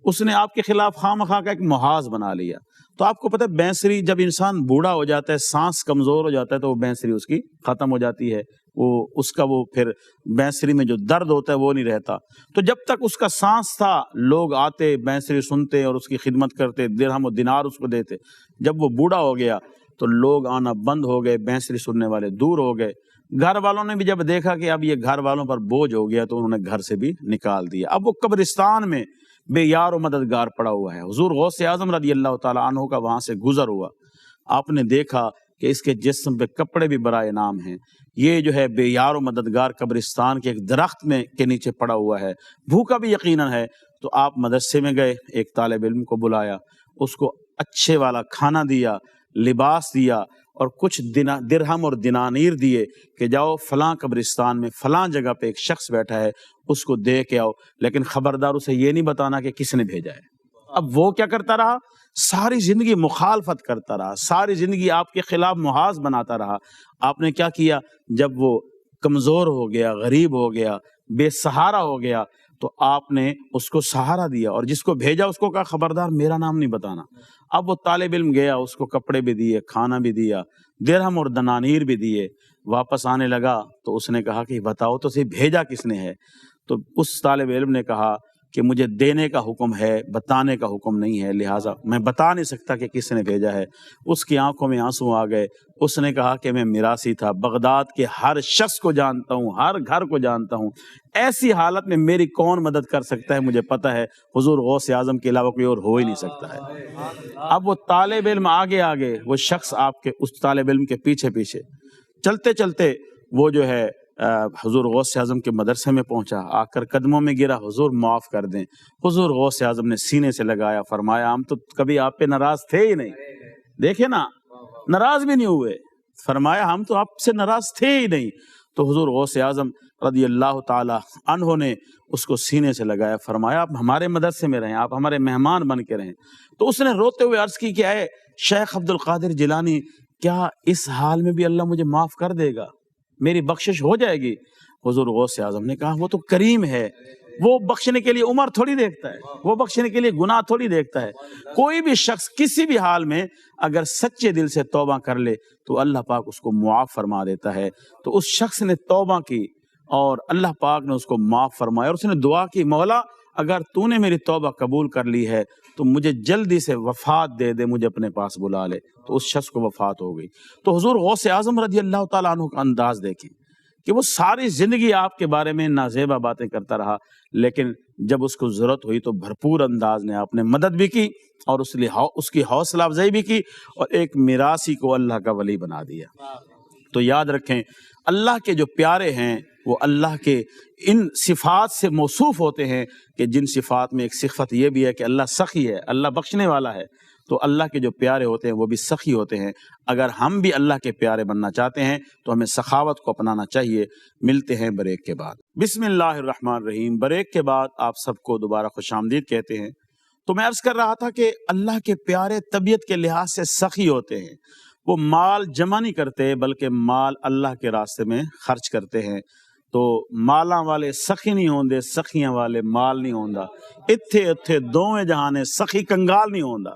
اس نے آپ کے خلاف خواہ کا ایک محاذ بنا لیا۔ تو آپ کو پتہ ہے بینسری جب انسان بوڑھا ہو جاتا ہے، سانس کمزور ہو جاتا ہے، تو وہ بینسری اس کی ختم ہو جاتی ہے، وہ پھر بینسری میں جو درد ہوتا ہے وہ نہیں رہتا۔ تو جب تک اس کا سانس تھا لوگ آتے بینسری سنتے اور اس کی خدمت کرتے، درہم و دینار اس کو دیتے۔ جب وہ بوڑھا ہو گیا تو لوگ آنا بند ہو گئے، بینسری سننے والے دور ہو گئے۔ گھر والوں نے بھی جب دیکھا کہ اب یہ گھر والوں پر بوجھ ہو گیا تو انہوں نے گھر سے بھی نکال دیا۔ اب وہ قبرستان میں بے یار و مددگار پڑا ہوا ہے۔ حضور غوث اعظم رضی اللہ تعالی عنہ کا وہاں سے گزر ہوا، آپ نے دیکھا کہ اس کے جسم پہ کپڑے بھی برائے نام ہیں، یہ جو ہے بے یار و مددگار قبرستان کے ایک درخت میں کے نیچے پڑا ہوا ہے، بھوکا بھی یقیناً ہے۔ تو آپ مدرسے میں گئے، ایک طالب علم کو بلایا، اس کو اچھے والا کھانا دیا، لباس دیا اور کچھ درہم اور دنانیر دیے کہ جاؤ فلاں قبرستان میں فلاں جگہ پہ ایک شخص بیٹھا ہے، اس کو دے کے آؤ، لیکن خبردار اسے یہ نہیں بتانا کہ کس نے بھیجا ہے۔ اب وہ کیا کرتا رہا؟ ساری زندگی مخالفت کرتا رہا، ساری زندگی آپ کے خلاف محاذ بناتا رہا۔ آپ نے کیا کیا؟ جب وہ کمزور ہو گیا، غریب ہو گیا، بے سہارا ہو گیا، تو آپ نے اس کو سہارا دیا، اور جس کو بھیجا اس کو کہا خبردار میرا نام نہیں بتانا۔ اب وہ طالب علم گیا، اس کو کپڑے بھی دیے، کھانا بھی دیا، درہم اور دنانیر بھی دیے۔ واپس آنے لگا تو اس نے کہا کہ بتاؤ تو صحیح بھیجا کس نے ہے؟ تو اس طالب علم نے کہا کہ مجھے دینے کا حکم ہے، بتانے کا حکم نہیں ہے، لہٰذا میں بتا نہیں سکتا کہ کس نے بھیجا ہے۔ اس کی آنکھوں میں آنسو آ گئے۔ اس نے کہا کہ میں میراثی تھا، بغداد کے ہر شخص کو جانتا ہوں، ہر گھر کو جانتا ہوں، ایسی حالت میں میری کون مدد کر سکتا ہے؟ مجھے پتہ ہے حضور غوث اعظم کے علاوہ کوئی اور ہو ہی نہیں سکتا ہے۔ اب وہ طالب علم آگے، وہ شخص آپ کے اس طالب علم کے پیچھے چلتے چلتے وہ جو ہے حضور غوث اعظم کے مدرسے میں پہنچا، آ کر قدموں میں گرا، حضور معاف کر دیں۔ حضور غوث اعظم نے سینے سے لگایا، فرمایا ہم تو کبھی آپ پہ ناراض تھے ہی نہیں، دیکھیں نا ناراض بھی نہیں ہوئے، فرمایا ہم تو آپ سے ناراض تھے ہی نہیں۔ تو حضور غوث اعظم رضی اللہ تعالی عنہ نے اس کو سینے سے لگایا، فرمایا آپ ہمارے مدرسے میں رہیں، آپ ہمارے مہمان بن کے رہیں۔ تو اس نے روتے ہوئے عرض کی کہ اے شیخ عبد القادر جیلانی، کیا اس حال میں بھی اللہ مجھے معاف کر دے گا، میری بخشش ہو جائے گی؟ حضور غوث اعظم نے کہا وہ تو کریم ہے، وہ بخشنے کے لیے عمر تھوڑی دیکھتا ہے، وہ بخشنے کے لیے گناہ تھوڑی دیکھتا ہے۔ کوئی بھی شخص کسی بھی حال میں اگر سچے دل سے توبہ کر لے تو اللہ پاک اس کو معاف فرما دیتا ہے۔ تو اس شخص نے توبہ کی اور اللہ پاک نے اس کو معاف فرمایا، اور اس نے دعا کی مولا اگر تو نے میری توبہ قبول کر لی ہے تو مجھے جلدی سے وفات دے دے، مجھے اپنے پاس بلا لے۔ تو اس شخص کو وفات ہو گئی۔ تو حضور غوث اعظم رضی اللہ تعالیٰ عنہ کا انداز دیکھیں کہ وہ ساری زندگی آپ کے بارے میں نازیبا باتیں کرتا رہا، لیکن جب اس کو ضرورت ہوئی تو بھرپور انداز میں آپ نے مدد بھی کی اور اس کی حوصلہ افزائی بھی کی، اور ایک میراثی کو اللہ کا ولی بنا دیا۔ تو یاد رکھیں اللہ کے جو پیارے ہیں وہ اللہ کے ان صفات سے موصوف ہوتے ہیں کہ جن صفات میں ایک صفت یہ بھی ہے کہ اللہ سخی ہے، اللہ بخشنے والا ہے۔ تو اللہ کے جو پیارے ہوتے ہیں وہ بھی سخی ہوتے ہیں۔ اگر ہم بھی اللہ کے پیارے بننا چاہتے ہیں تو ہمیں سخاوت کو اپنانا چاہیے۔ ملتے ہیں بریک کے بعد۔ بسم اللہ الرحمن الرحیم۔ بریک کے بعد آپ سب کو دوبارہ خوش آمدید کہتے ہیں۔ تو میں عرض کر رہا تھا کہ اللہ کے پیارے طبیعت کے لحاظ سے سخی ہوتے ہیں، وہ مال جمع نہیں کرتے بلکہ مال اللہ کے راستے میں خرچ کرتے ہیں۔ تو مالاں والے سخی نہیں ہوندے، سخیاں والے مال نہیں ہوندا، اتھے اتھے دوویں جہانے سخی کنگال نہیں ہوندا۔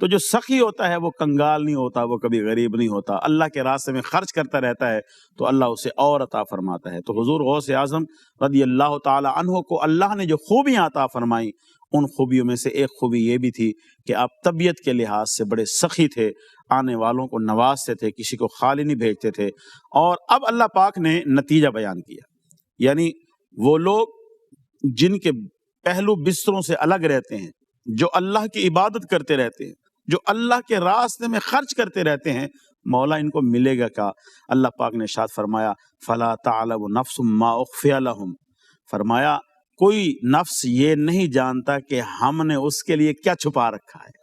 تو جو سخی ہوتا ہے وہ کنگال نہیں ہوتا، وہ کبھی غریب نہیں ہوتا، اللہ کے راستے میں خرچ کرتا رہتا ہے تو اللہ اسے اور عطا فرماتا ہے۔ تو حضور غوث اعظم رضی اللہ تعالی عنہ کو اللہ نے جو خوبیاں عطا فرمائیں، ان خوبیوں میں سے ایک خوبی یہ بھی تھی کہ آپ طبیعت کے لحاظ سے بڑے سخی تھے، آنے والوں کو نوازتے تھے، کسی کو خالی نہیں بھیجتے تھے۔ اور اب اللہ پاک نے نتیجہ بیان کیا، یعنی وہ لوگ جن کے پہلو بستروں سے الگ رہتے ہیں، جو اللہ کی عبادت کرتے رہتے ہیں، جو اللہ کے راستے میں خرچ کرتے رہتے ہیں، مولا ان کو ملے گا کیا؟ اللہ پاک نے ارشاد فرمایا فَلَا تَعْلَمُ نَفْسٌ مَّا أُخْفِيَ لَهُمْ، فرمایا کوئی نفس یہ نہیں جانتا کہ ہم نے اس کے لیے کیا چھپا رکھا ہے۔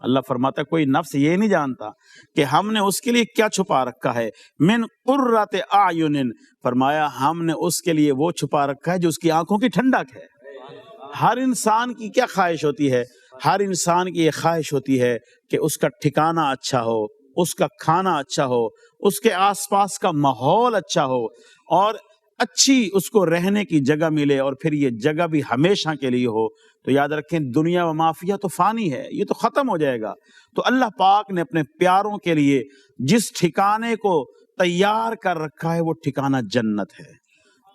اللہ فرماتا ہے کوئی نفس یہ نہیں جانتا کہ ہم نے اس کے لیے کیا چھپا رکھا ہے۔ من قرۃ اعین، فرمایا ہم نے اس کے لیے وہ چھپا رکھا ہے جو اس کی آنکھوں کی ٹھنڈک ہے۔ ہر انسان کی کیا خواہش ہوتی ہے؟ ہر انسان کی یہ خواہش ہوتی ہے کہ اس کا ٹھکانہ اچھا ہو، اس کا کھانا اچھا ہو، اس کے آس پاس کا ماحول اچھا ہو، اور اچھی اس کو رہنے کی جگہ ملے، اور پھر یہ جگہ بھی ہمیشہ کے لیے ہو۔ تو یاد رکھیں دنیا و مافیہ تو فانی ہے، یہ تو ختم ہو جائے گا۔ تو اللہ پاک نے اپنے پیاروں کے لیے جس ٹھکانے کو تیار کر رکھا ہے وہ ٹھکانہ جنت ہے،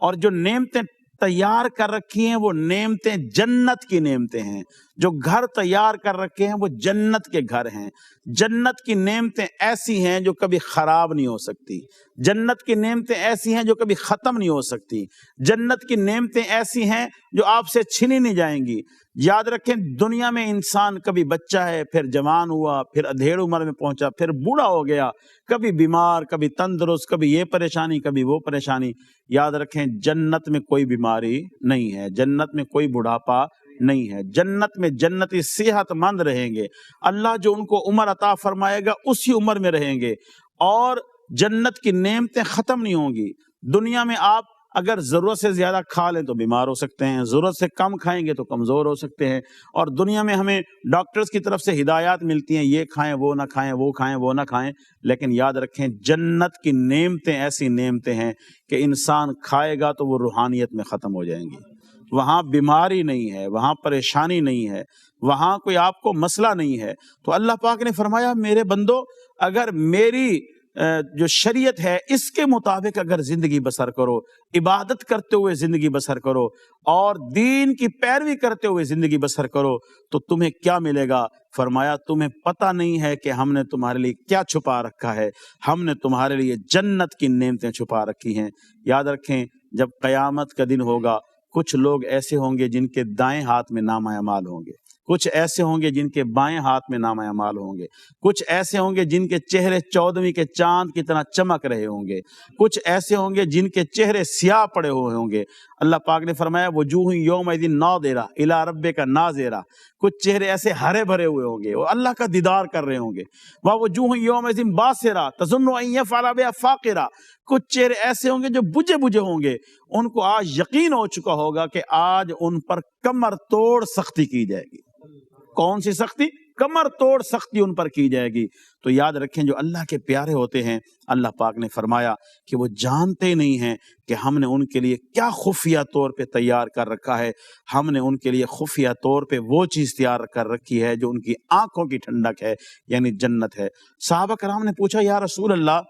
اور جو نعمتیں تیار کر رکھی ہیں وہ نعمتیں جنت کی نعمتیں ہیں۔ جو گھر تیار کر رکھے ہیں وہ جنت کے گھر ہیں۔ جنت کی نعمتیں ایسی ہیں جو کبھی خراب نہیں ہو سکتی، جنت کی نعمتیں ایسی ہیں جو کبھی ختم نہیں ہو سکتی، جنت کی نعمتیں ایسی ہیں جو آپ سے چھینی نہیں جائیں گی۔ یاد رکھیں دنیا میں انسان کبھی بچہ ہے، پھر جوان ہوا، پھر ادھیڑ عمر میں پہنچا، پھر بوڑھا ہو گیا، کبھی بیمار، کبھی تندرست، کبھی یہ پریشانی، کبھی وہ پریشانی۔ یاد رکھیں جنت میں کوئی بیماری نہیں ہے، جنت میں کوئی بڑھاپا نہیں ہے، جنت میں جنتی صحت مند رہیں گے۔ اللہ جو ان کو عمر عطا فرمائے گا اسی عمر میں رہیں گے، اور جنت کی نعمتیں ختم نہیں ہوں گی۔ دنیا میں آپ اگر ضرورت سے زیادہ کھا لیں تو بیمار ہو سکتے ہیں، ضرورت سے کم کھائیں گے تو کمزور ہو سکتے ہیں، اور دنیا میں ہمیں ڈاکٹرز کی طرف سے ہدایات ملتی ہیں یہ کھائیں وہ نہ کھائیں، وہ کھائیں وہ نہ کھائیں، لیکن یاد رکھیں جنت کی نعمتیں ایسی نعمتیں ہیں کہ انسان کھائے گا تو وہ روحانیت میں ختم ہو جائیں گی۔ وہاں بیماری نہیں ہے، وہاں پریشانی نہیں ہے، وہاں کوئی آپ کو مسئلہ نہیں ہے۔ تو اللہ پاک نے فرمایا میرے بندو اگر میری جو شریعت ہے اس کے مطابق اگر زندگی بسر کرو، عبادت کرتے ہوئے زندگی بسر کرو، اور دین کی پیروی کرتے ہوئے زندگی بسر کرو تو تمہیں کیا ملے گا؟ فرمایا تمہیں پتہ نہیں ہے کہ ہم نے تمہارے لیے کیا چھپا رکھا ہے، ہم نے تمہارے لیے جنت کی نعمتیں چھپا رکھی ہیں۔ یاد رکھیں جب قیامت کا دن ہوگا کچھ لوگ ایسے ہوں گے جن کے دائیں ہاتھ میں نامہ اعمال ہوں گے، کچھ ایسے ہوں گے جن کے بائیں ہاتھ میں نامہ اعمال ہوں گے، کچھ ایسے ہوں گے جن کے چہرے 14ویں کے چاند کی طرح چمک رہے ہوں گے، کچھ ایسے ہوں گے جن کے چہرے سیاہ پڑے ہوئے ہوں گے۔ اللہ پاک نے فرمایا وجوہ یومئذ ناظرہ الی ربک ناظرہ، کچھ چہرے ایسے ہرے بھرے ہوئے ہوں گے، وہ اللہ کا دیدار کر رہے ہوں گے۔ وجوہ یومئذ باسرہ تظن ان یفعل بہا فاقرہ، کچھ چہرے ایسے ہوں گے جو بجھے بجھے ہوں گے، ان کو آج یقین ہو چکا ہوگا کہ آج ان پر کمر توڑ سختی کی جائے گی۔ کون سی سختی؟ کمر توڑ سختی ان پر کی جائے گی۔ تو یاد رکھیں جو اللہ کے پیارے ہوتے ہیں، اللہ پاک نے فرمایا کہ وہ جانتے نہیں ہیں کہ ہم نے ان کے لیے کیا خفیہ طور پہ تیار کر رکھا ہے۔ ہم نے ان کے لیے خفیہ طور پہ وہ چیز تیار کر رکھی ہے جو ان کی آنکھوں کی ٹھنڈک ہے، یعنی جنت ہے۔ صحابہ کرام نے پوچھا یا رسول اللہ،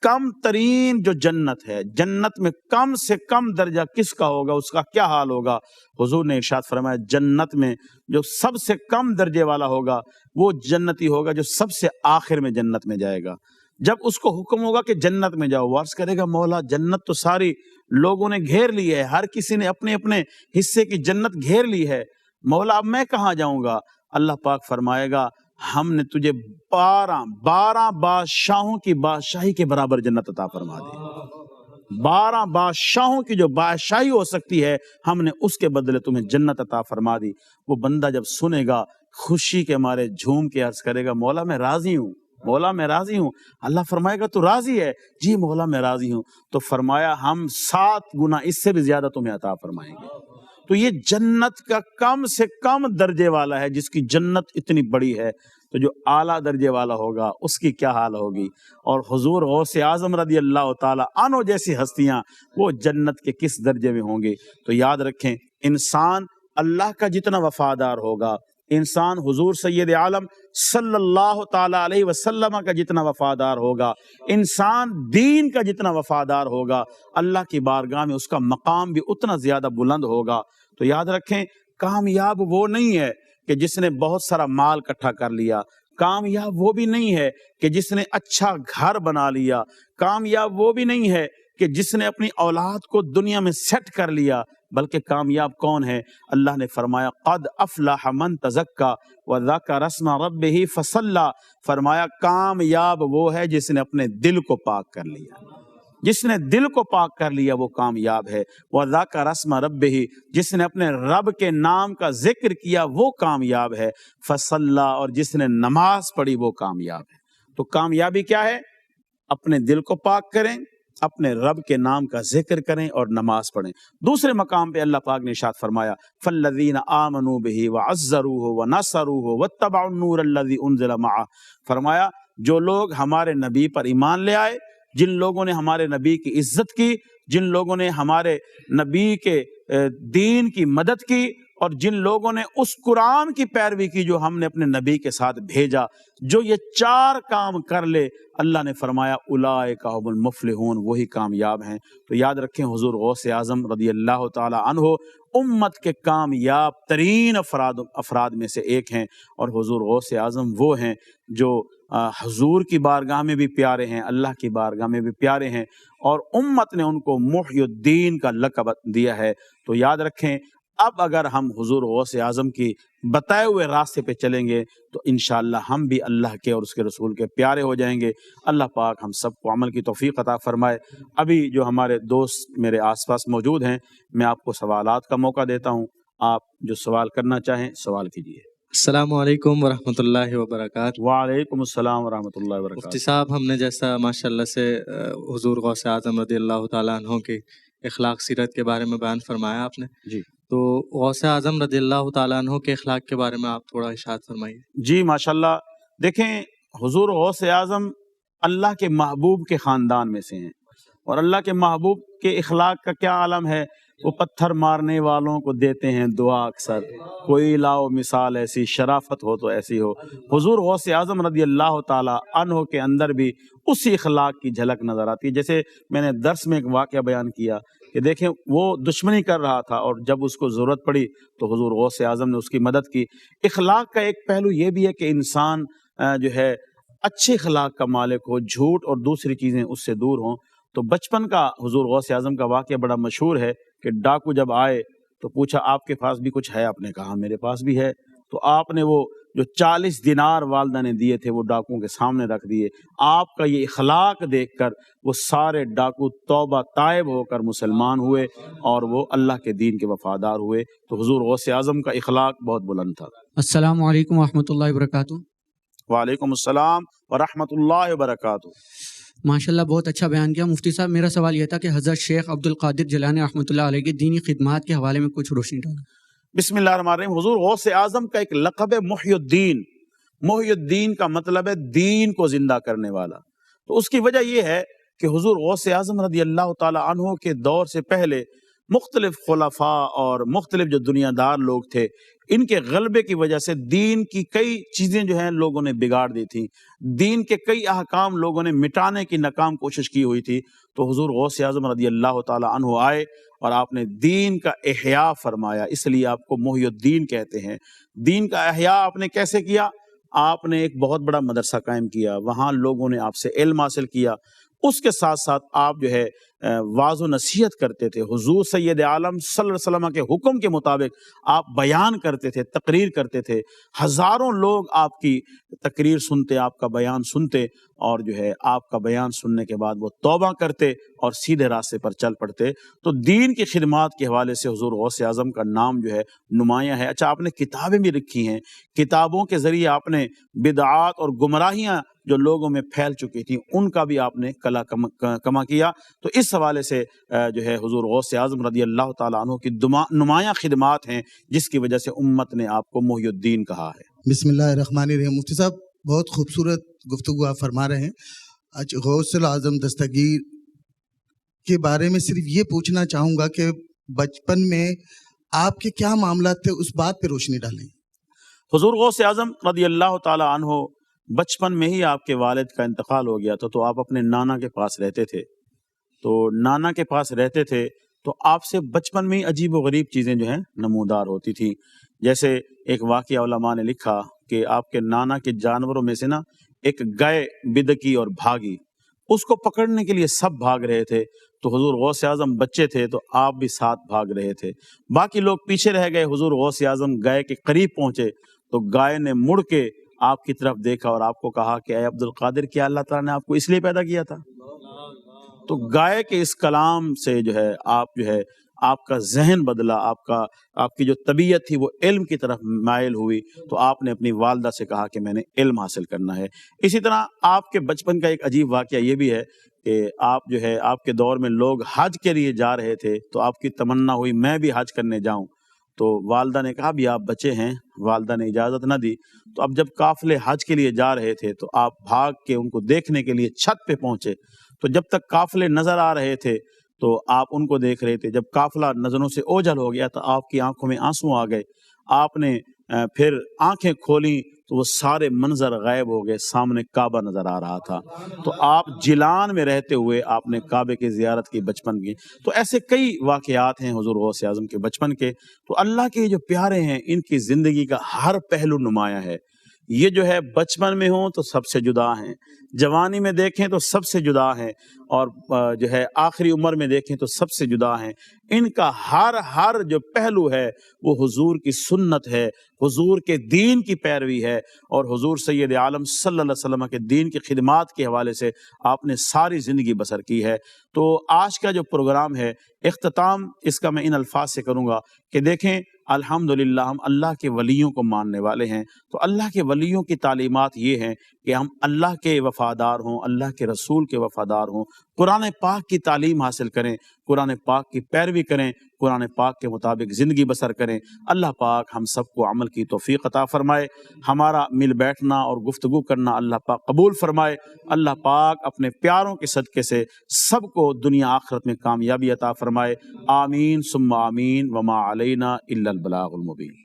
کم ترین جو جنت ہے، جنت میں کم سے کم درجہ کس کا ہوگا، اس کا کیا حال ہوگا؟ حضور نے ارشاد فرمایا جنت میں جو سب سے کم درجے والا ہوگا وہ جنتی ہوگا جو سب سے آخر میں جنت میں جائے گا۔ جب اس کو حکم ہوگا کہ جنت میں جاؤ، وہ عرض کرے گا مولا جنت تو ساری لوگوں نے گھیر لی ہے، ہر کسی نے اپنے اپنے حصے کی جنت گھیر لی ہے، مولا اب میں کہاں جاؤں گا؟ اللہ پاک فرمائے گا ہم نے تجھے 12 بادشاہوں کی بادشاہی کے برابر جنت عطا فرما دی۔ 12 بادشاہوں کی جو بادشاہی ہو سکتی ہے ہم نے اس کے بدلے تمہیں جنت عطا فرما دی۔ وہ بندہ جب سنے گا خوشی کے مارے جھوم کے عرض کرے گا مولا میں راضی ہوں، مولا میں راضی ہوں۔ اللہ فرمائے گا تو راضی ہے؟ جی مولا میں راضی ہوں۔ تو فرمایا ہم 7 گنا اس سے بھی زیادہ تمہیں عطا فرمائیں گے۔ تو یہ جنت کا کم سے کم درجے والا ہے، جس کی جنت اتنی بڑی ہے، تو جو اعلیٰ درجے والا ہوگا اس کی کیا حال ہوگی؟ اور حضور غوث اعظم رضی اللہ تعالی عنہ جیسی ہستیاں وہ جنت کے کس درجے میں ہوں گے؟ تو یاد رکھیں انسان اللہ کا جتنا وفادار ہوگا، انسان حضور سید عالم صلی اللہ تعالی علیہ وسلم کا جتنا وفادار ہوگا، انسان دین کا جتنا وفادار ہوگا، اللہ کی بارگاہ میں اس کا مقام بھی اتنا زیادہ بلند ہوگا۔ تو یاد رکھیں کامیاب وہ نہیں ہے کہ جس نے بہت سارا مال اکٹھا کر لیا، کامیاب وہ بھی نہیں ہے کہ جس نے اچھا گھر بنا لیا، کامیاب وہ بھی نہیں ہے کہ جس نے اپنی اولاد کو دنیا میں سیٹ کر لیا، بلکہ کامیاب کون ہے؟ اللہ نے فرمایا قد افلح من تزکا وذکر اسم ربہ فصلی، فرمایا کامیاب وہ ہے جس نے اپنے دل کو پاک کر لیا، جس نے دل کو پاک کر لیا وہ کامیاب ہے۔ وذکر اسم ربہ، جس نے اپنے رب کے نام کا ذکر کیا وہ کامیاب ہے۔ فصلی، اور جس نے نماز پڑھی وہ کامیاب ہے۔ تو کامیابی کیا ہے؟ اپنے دل کو پاک کریں، اپنے رب کے نام کا ذکر کریں اور نماز پڑھیں۔ دوسرے مقام پہ اللہ پاک نے ارشاد فرمایا فالذین آمنوا بہ وعزروہ ونصروہ واتبعوا النور الذی انزل معہ، فرمایا جو لوگ ہمارے نبی پر ایمان لے آئے، جن لوگوں نے ہمارے نبی کی عزت کی، جن لوگوں نے ہمارے نبی کے دین کی مدد کی، اور جن لوگوں نے اس قرآن کی پیروی کی جو ہم نے اپنے نبی کے ساتھ بھیجا، جو یہ 4 کام کر لے، اللہ نے فرمایا اولئک هم المفلحون، وہی کامیاب ہیں۔ تو یاد رکھیں حضور غوث اعظم رضی اللہ تعالی عنہ امت کے کامیاب ترین افراد میں سے ایک ہیں، اور حضور غوث اعظم وہ ہیں جو حضور کی بارگاہ میں بھی پیارے ہیں، اللہ کی بارگاہ میں بھی پیارے ہیں، اور امت نے ان کو محی الدین کا لقب دیا ہے۔ تو یاد رکھیں اب اگر ہم حضور غوث اعظم کی بتائے ہوئے راستے پہ چلیں گے تو انشاءاللہ ہم بھی اللہ کے اور اس کے رسول کے پیارے ہو جائیں گے۔ اللہ پاک ہم سب کو عمل کی توفیق عطا فرمائے۔ ابھی جو ہمارے دوست میرے آس پاس موجود ہیں، میں آپ کو سوالات کا موقع دیتا ہوں، آپ جو سوال کرنا چاہیں سوال کیجیے۔ السلام علیکم ورحمۃ اللہ وبرکاتہ۔ وعلیکم السلام ورحمۃ اللہ وبرکاتہ۔ مفتی صاحب، ہم نے جیسا ماشاءاللہ سے حضور غوث اعظم رضی اللہ تعالیٰ عنہ کی اخلاق سیرت کے بارے میں بیان فرمایا آپ نے، جی تو غوث اعظم رضی اللہ تعالیٰ عنہ کے اخلاق کے بارے میں آپ تھوڑا ارشاد فرمائیے۔ جی ماشاءاللہ، دیکھیں حضور غوث اعظم اللہ کے محبوب کے خاندان میں سے ہیں، اور اللہ کے محبوب کے اخلاق کا کیا عالم ہے، وہ پتھر مارنے والوں کو دیتے ہیں دعا اکثر، کوئی لاؤ مثال ایسی، شرافت ہو تو ایسی ہو۔ حضور غوث اعظم رضی اللہ تعالی عنہ کے اندر بھی اسی اخلاق کی جھلک نظر آتی ہے۔ جیسے میں نے درس میں ایک واقعہ بیان کیا کہ دیکھیں وہ دشمنی کر رہا تھا، اور جب اس کو ضرورت پڑی تو حضور غوث اعظم نے اس کی مدد کی۔ اخلاق کا ایک پہلو یہ بھی ہے کہ انسان جو ہے اچھے اخلاق کا مالک ہو، جھوٹ اور دوسری چیزیں اس سے دور ہوں۔ تو بچپن کا حضور غوث اعظم کا واقعہ بڑا مشہور ہے کہ ڈاکو جب آئے تو پوچھا آپ کے پاس بھی کچھ ہے؟ آپ نے کہا میرے پاس بھی ہے۔ تو آپ نے وہ جو 40 دینار والدہ نے دیے تھے وہ ڈاکوؤں کے سامنے رکھ دیے۔ آپ کا یہ اخلاق دیکھ کر وہ سارے ڈاکو توبہ تائب ہو کر مسلمان ہوئے اور وہ اللہ کے دین کے وفادار ہوئے۔ تو حضور غوث اعظم کا اخلاق بہت بلند تھا۔ السلام علیکم ورحمۃ اللہ وبرکاتہ۔ وعلیکم السلام ورحمۃ اللہ وبرکاتہ۔ ماشاءاللہ بہت اچھا بیان کیا مفتی صاحب۔ میرا سوال یہ تھا کہ حضرت شیخ عبد القادر جیلانی رحمۃ اللہ علیہ کی دینی خدمات کے حوالے میں کچھ روشنی ڈالیں۔ بسم اللہ الرحمن الرحیم۔ حضور غوث اعظم کا ایک لقب ہے محی الدین۔ محی الدین کا مطلب ہے دین کو زندہ کرنے والا۔ تو اس کی وجہ یہ ہے کہ حضور غوث اعظم رضی اللہ تعالی عنہ کے دور سے پہلے مختلف خلفاء اور مختلف جو دنیا دار لوگ تھے، ان کے غلبے کی وجہ سے دین کی کئی چیزیں جو ہیں لوگوں نے بگاڑ دی تھیں، دین کے کئی احکام لوگوں نے مٹانے کی ناکام کوشش کی ہوئی تھی۔ تو حضور غوث اعظم رضی اللہ تعالی عنہ آئے اور آپ نے دین کا احیاء فرمایا، اس لیے آپ کو محی الدین کہتے ہیں۔ دین کا احیاء آپ نے کیسے کیا؟ آپ نے ایک بہت بڑا مدرسہ قائم کیا، وہاں لوگوں نے آپ سے علم حاصل کیا۔ اس کے ساتھ ساتھ آپ جو ہے واعظ و نصیحت کرتے تھے، حضور سید عالم صلی اللہ علیہ وسلم کے حکم کے مطابق آپ بیان کرتے تھے، تقریر کرتے تھے۔ ہزاروں لوگ آپ کی تقریر سنتے، آپ کا بیان سنتے، اور جو ہے آپ کا بیان سننے کے بعد وہ توبہ کرتے اور سیدھے راستے پر چل پڑتے۔ تو دین کی خدمات کے حوالے سے حضور غوث اعظم کا نام جو ہے نمایاں ہے۔ اچھا، آپ نے کتابیں بھی لکھی ہیں، کتابوں کے ذریعے آپ نے بدعات اور گمراہیاں جو لوگوں میں پھیل چکی تھیں ان کا بھی آپ نے کلا کما کیا۔ تو اس حوالے سے جو ہے حضور غوث اعظم رضی اللہ تعالیٰ عنہ کی نمایاں خدمات ہیں، جس کی وجہ سے امت نے آپ کو محی الدین کہا ہے۔ بسم اللہ الرحمن الرحیم۔ مفتی صاحب بہت خوبصورت گفتگو آپ فرما رہے ہیں۔ آج غوث اعظم دستگیر کے بارے میں صرف یہ پوچھنا چاہوں گا کہ بچپن میں آپ کے کیا معاملات تھے، اس بات پہ روشنی ڈالیں۔ حضور غوث اعظم رضی اللہ تعالیٰ عنہ بچپن میں ہی آپ کے والد کا انتقال ہو گیا تھا، تو آپ اپنے نانا کے پاس رہتے تھے۔ تو نانا کے پاس رہتے تھے تو آپ سے بچپن میں ہی عجیب و غریب چیزیں جو ہیں نمودار ہوتی تھیں۔ جیسے ایک واقعہ علماء نے لکھا کہ آپ کے نانا کے جانوروں میں سے ایک گائے بدکی اور بھاگی، اس کو پکڑنے کے لیے سب بھاگ رہے تھے۔ تو حضور غوث اعظم بچے تھے تو آپ بھی ساتھ بھاگ رہے تھے، باقی لوگ پیچھے رہ گئے۔ حضور غوث اعظم گائے کے قریب پہنچے تو گائے نے مڑ کے آپ کی طرف دیکھا اور آپ کو کہا کہ اے عبد القادر، کیا اللہ تعالیٰ نے آپ کو اس لیے پیدا کیا تھا؟ تو گائے کے اس کلام سے جو ہے آپ کا ذہن بدلا، آپ کی جو طبیعت تھی وہ علم کی طرف مائل ہوئی۔ تو آپ نے اپنی والدہ سے کہا کہ میں نے علم حاصل کرنا ہے۔ اسی طرح آپ کے بچپن کا ایک عجیب واقعہ یہ بھی ہے کہ آپ کے دور میں لوگ حج کے لیے جا رہے تھے، تو آپ کی تمنا ہوئی میں بھی حج کرنے جاؤں۔ تو والدہ نے کہا بھی آپ بچے ہیں، والدہ نے اجازت نہ دی۔ تو اب جب قافلے حج کے لیے جا رہے تھے تو آپ بھاگ کے ان کو دیکھنے کے لیے چھت پہ پہنچے۔ تو جب تک قافلے نظر آ رہے تھے تو آپ ان کو دیکھ رہے تھے، جب قافلہ نظروں سے اوجھل ہو گیا تو آپ کی آنکھوں میں آنسو آ گئے۔ آپ نے پھر آنکھیں کھولیں تو وہ سارے منظر غائب ہو گئے، سامنے کعبہ نظر آ رہا تھا۔ تو آپ جیلان میں رہتے ہوئے آپ نے کعبے کی زیارت کی بچپن کی۔ تو ایسے کئی واقعات ہیں حضور غوث اعظم کے بچپن کے۔ تو اللہ کے جو پیارے ہیں ان کی زندگی کا ہر پہلو نمایاں ہے۔ یہ جو ہے بچپن میں ہوں تو سب سے جدا ہیں، جوانی میں دیکھیں تو سب سے جدا ہیں، اور جو ہے آخری عمر میں دیکھیں تو سب سے جدا ہیں۔ ان کا ہر جو پہلو ہے وہ حضور کی سنت ہے، حضور کے دین کی پیروی ہے، اور حضور سید عالم صلی اللہ علیہ وسلم کے دین کی خدمات کے حوالے سے آپ نے ساری زندگی بسر کی ہے۔ تو آج کا جو پروگرام ہے، اختتام اس کا میں ان الفاظ سے کروں گا کہ دیکھیں الحمدللہ ہم اللہ کے ولیوں کو ماننے والے ہیں۔ تو اللہ کے ولیوں کی تعلیمات یہ ہیں کہ ہم اللہ کے وفادار ہوں، اللہ کے رسول کے وفادار ہوں، قرآن پاک کی تعلیم حاصل کریں، قرآن پاک کی پیروی کریں، قرآن پاک کے مطابق زندگی بسر کریں۔ اللہ پاک ہم سب کو عمل کی توفیق عطا فرمائے، ہمارا مل بیٹھنا اور گفتگو کرنا اللہ پاک قبول فرمائے۔ اللہ پاک اپنے پیاروں کے صدقے سے سب کو دنیا آخرت میں کامیابی عطا فرمائے۔ آمین ثم آمین، وما علینا الا البلاغ المبین۔